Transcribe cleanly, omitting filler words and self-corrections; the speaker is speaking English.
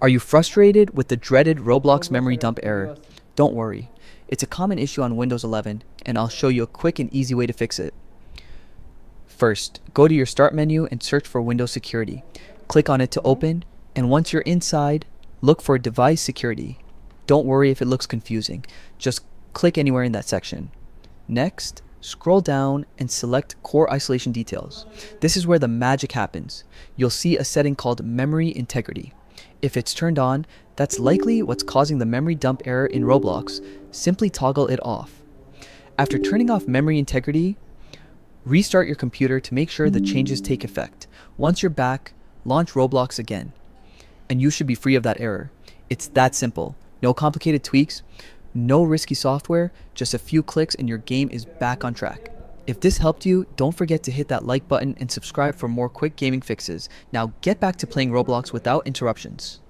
Are you frustrated with the dreaded Roblox memory dump error? Don't worry. It's a common issue on Windows 11, and I'll show you a quick and easy way to fix it. First, go to your Start menu and search for Windows Security. Click on it to open, and once you're inside, look for Device Security. Don't worry if it looks confusing. Just click anywhere in that section. Next, scroll down and select Core Isolation Details. This is where the magic happens. You'll see a setting called Memory Integrity. If it's turned on, that's likely what's causing the memory dump error in Roblox. Simply toggle it off. After turning off memory integrity, restart your computer to make sure the changes take effect. Once you're back, launch Roblox again, and you should be free of that error. It's that simple. No complicated tweaks, no risky software, just a few clicks and your game is back on track. If this helped you, don't forget to hit that like button and subscribe for more quick gaming fixes. Now get back to playing Roblox without interruptions.